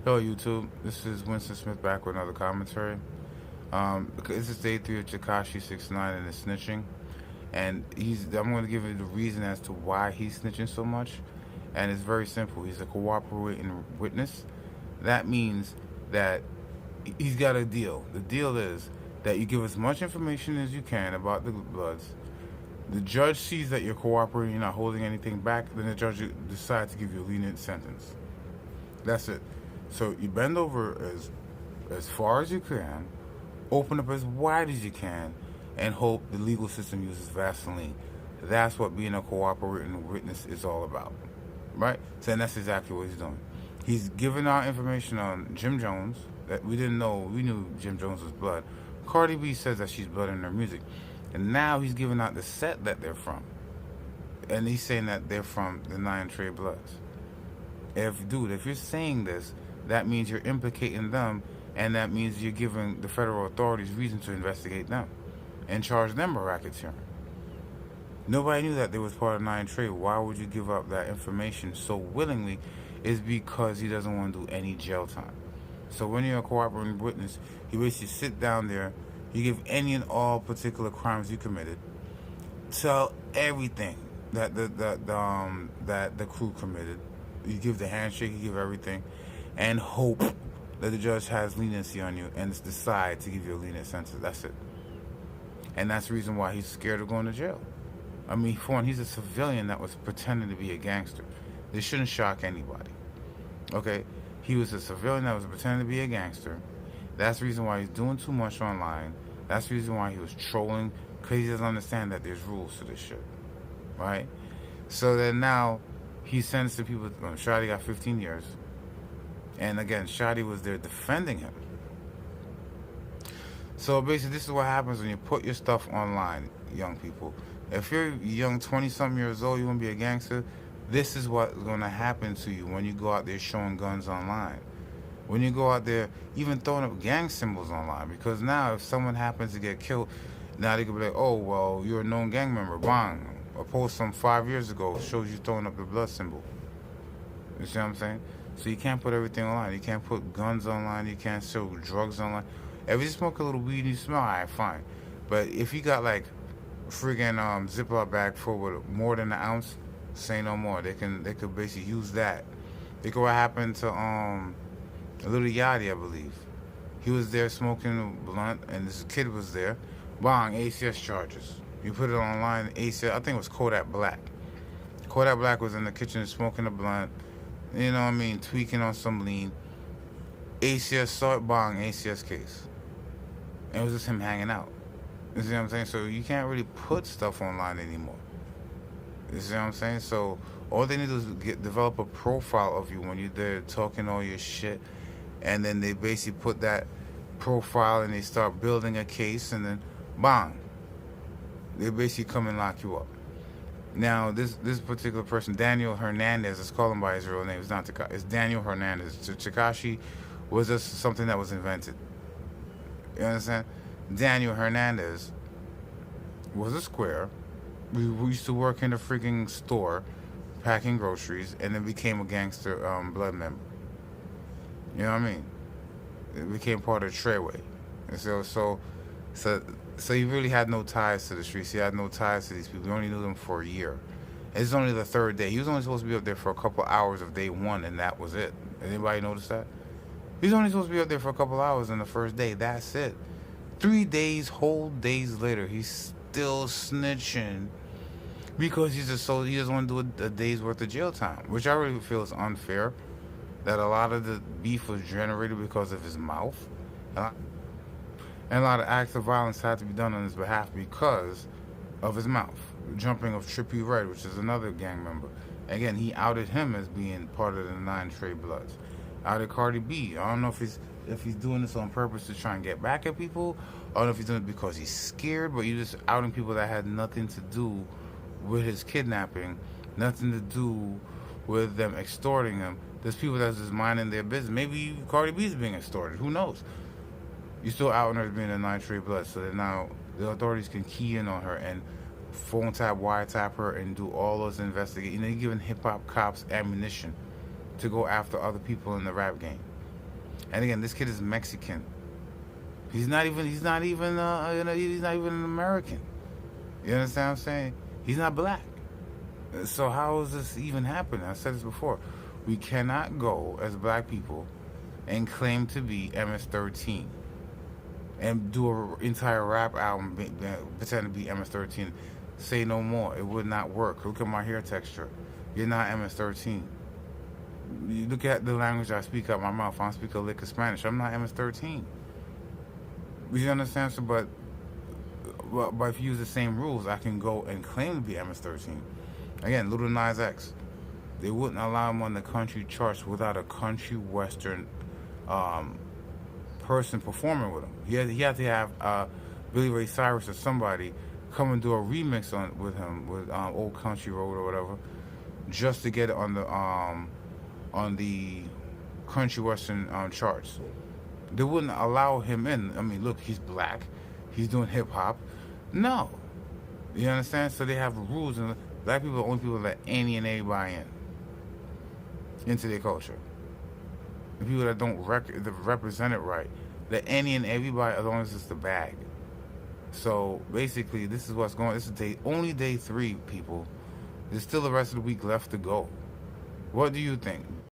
Hello, YouTube. This is Winston Smith back with another commentary. This is day 3 of Tekashi 6ix9ine and the snitching, and I'm going to give you the reason as to why he's snitching so much, and it's very simple. He's a cooperating witness. That means that he's got a deal. The deal is that you give as much information as you can about the Bloods. The judge sees that you're cooperating, you're not holding anything back, then the judge decides to give you a lenient sentence. That's it. So you bend over as far as you can, open up as wide as you can, and hope the legal system uses Vaseline. That's what being a cooperating witness is all about, right? So that's exactly what he's doing. He's giving out information on Jim Jones that we didn't know. We knew Jim Jones was blood. Cardi B says that she's blood in her music, and now he's giving out the set that they're from, and he's saying that they're from the 9 Trey Bloods. If you're saying this, that means you're implicating them, and that means you're giving the federal authorities reason to investigate them and charge them a racketeering. Nobody knew that they was part of 9 Trey. Why would you give up that information so willingly? Is because he doesn't want to do any jail time. So when you're a cooperating witness, you basically sit down there, you give any and all particular crimes you committed, tell everything that the crew committed. You give the handshake, you give everything, and hope that the judge has leniency on you and decide to give you a lenient sentence. That's it. And that's the reason why he's scared of going to jail. I mean, for one, he's a civilian that was pretending to be a gangster. This shouldn't shock anybody. Okay? He was a civilian that was pretending to be a gangster. That's the reason why he's doing too much online. That's the reason why he was trolling, because he doesn't understand that there's rules to this shit. Right? So then now he sentenced to people. Shadi got 15 years. And again, Shadi was there defending him. So basically, this is what happens when you put your stuff online, young people. If you're young, 20-something years old, you want to be a gangster, this is what's going to happen to you when you go out there showing guns online. When you go out there even throwing up gang symbols online. Because now if someone happens to get killed, now they could be like, oh, well, you're a known gang member. Bang. A post from 5 years ago shows you throwing up the blood symbol. You see what I'm saying? So you can't put everything online. You can't put guns online. You can't show drugs online. If you smoke a little weed and you smell, alright, fine. But if you got like friggin' Ziploc bag full with more than an ounce, say no more. They could basically use that. Look what happened to Little Yachty, I believe. He was there smoking a blunt, and this kid was there. Bang, ACS charges. You put it online, ACS. I think it was Kodak Black. Kodak Black was in the kitchen smoking a blunt. You know what I mean? Tweaking on some lean. ACS saw it, bang, ACS case. And it was just him hanging out. You see what I'm saying? So you can't really put stuff online anymore. You see what I'm saying? So all they need to do is develop a profile of you when you're there talking all your shit. And then they basically put that profile and they start building a case, and then bang, they basically come and lock you up. Now, this particular person, Daniel Hernandez, let's call him by his real name. It's not Tekashi. It's Daniel Hernandez. Tekashi was just something that was invented. You understand? Daniel Hernandez was a square. We used to work in a freaking store, packing groceries, and then became a gangster blood member. You know what I mean? It became part of Treyway. And so he really had no ties to the streets. He had no ties to these people. We only knew them for a year. It's only the third day. He was only supposed to be up there for a couple hours of day one, and that was it. Anybody notice that? He's only supposed to be up there for a couple hours on the first day. That's it. 3 days, whole days later, he's still snitching because he doesn't want to do a day's worth of jail time, which I really feel is unfair. That a lot of the beef was generated because of his mouth. And a lot of acts of violence had to be done on his behalf because of his mouth. Jumping of Trippie Redd, which is another gang member. Again, he outed him as being part of the 9 Trey Bloods. Outed Cardi B. I don't know if he's doing this on purpose to try and get back at people. I don't know if he's doing it because he's scared, but you're just outing people that had nothing to do with his kidnapping, nothing to do with them extorting him. There's people that's just minding their business. Maybe Cardi B is being extorted. Who knows? You still outing her as being a 9 Trey Blood, so that now the authorities can key in on her and phone tap, wiretap her, and do all those investigations. You're giving hip hop cops ammunition to go after other people in the rap game. And again, this kid is Mexican. He's not even an American. You understand what I'm saying? He's not black. So how is this even happening? I said this before. We cannot go as black people and claim to be MS-13 and do an entire rap album pretend to be MS-13. Say no more. It would not work. Look at my hair texture. You're not MS-13. You look at the language I speak out my mouth. I don't speak a lick of Spanish. I'm not MS-13. You understand? So, but if you use the same rules, I can go and claim to be MS-13. Again, Little Nas X. They wouldn't allow him on the country charts without a country western person performing with him. He had to have Billy Ray Cyrus or somebody come and do a remix with him with Old Country Road or whatever, just to get it on the country western charts. They wouldn't allow him in. I mean, look, he's black. He's doing hip hop. No. You understand? So they have rules, and black people are the only people that any and everybody into their culture. The people that don't represent it right, that any and everybody, as long as it's the bag. So basically, this is what's going. This is only day 3, people. There's still the rest of the week left to go. What do you think?